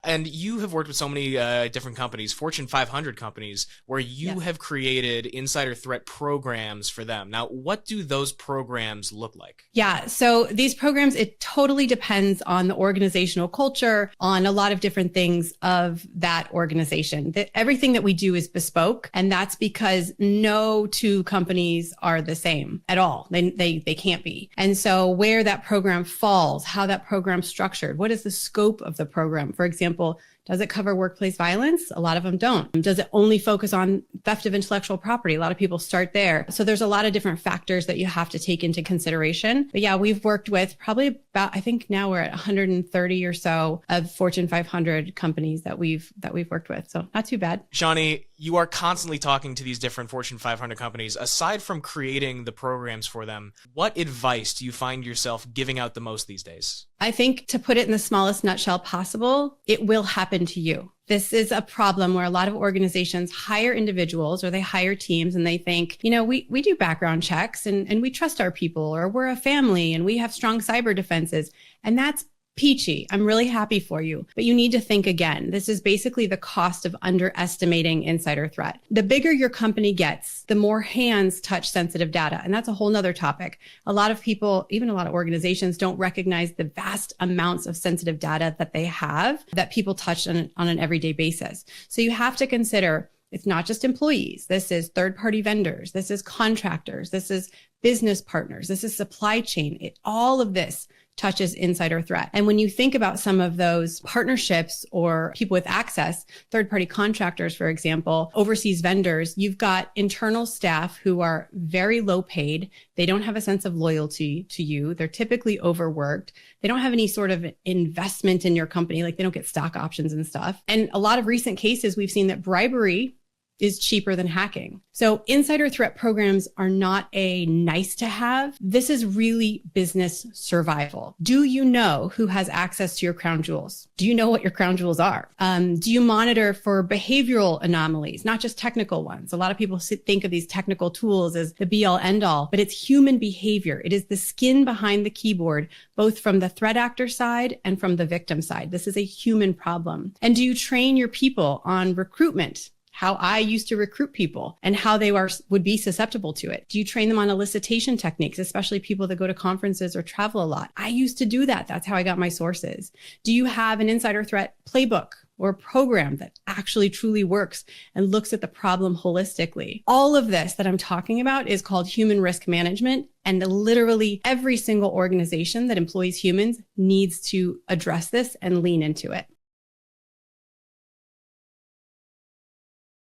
And you have worked with so many different companies, Fortune 500 companies, where you have created insider threat programs for them. Now, what do those programs look like? Yeah. So these programs, it totally depends on the organizational culture, on a lot of different things of that organization. Everything that we do is bespoke. And that's because no two companies are the same at all. They can't be. And so where that program falls, how that program's structured, what is the scope of the program? For example, does it cover workplace violence? A lot of them don't. Does it only focus on theft of intellectual property? A lot of people start there. So there's a lot of different factors that you have to take into consideration. But yeah, we've worked with probably about, I think now we're at 130 or so of Fortune 500 companies that we've worked with. So not too bad. Shawnee, you are constantly talking to these different Fortune 500 companies. Aside from creating the programs for them, what advice do you find yourself giving out the most these days? I think, to put it in the smallest nutshell possible, it will happen to you. This is a problem where a lot of organizations hire individuals or they hire teams and they think, we do background checks and we trust our people, or we're a family and we have strong cyber defenses. And that's peachy. I'm really happy for you, but you need to think again. This is basically the cost of underestimating insider threat. The bigger your company gets, the more hands touch sensitive data. And that's a whole nother topic. A lot of people, even a lot of organizations, don't recognize the vast amounts of sensitive data that they have that people touch on an everyday basis. So you have to consider, it's not just employees. This is third-party vendors. This is contractors. This is business partners. This is supply chain. All of this touches insider threat. And when you think about some of those partnerships or people with access, third-party contractors, for example, overseas vendors, you've got internal staff who are very low paid. They don't have a sense of loyalty to you. They're typically overworked. They don't have any sort of investment in your company. Like, they don't get stock options and stuff. And a lot of recent cases, we've seen that bribery is cheaper than hacking. So insider threat programs are not a nice to have. This is really business survival. Do you know who has access to your crown jewels? Do you know what your crown jewels are? Do you monitor for behavioral anomalies, not just technical ones? A lot of people think of these technical tools as the be all end all, but it's human behavior. It is the skin behind the keyboard, both from the threat actor side and from the victim side. This is a human problem. And do you train your people on recruitment? How I used to recruit people and how they would be susceptible to it. Do you train them on elicitation techniques, especially people that go to conferences or travel a lot? I used to do that. That's how I got my sources. Do you have an insider threat playbook or program that actually truly works and looks at the problem holistically? All of this that I'm talking about is called human risk management. And literally every single organization that employs humans needs to address this and lean into it.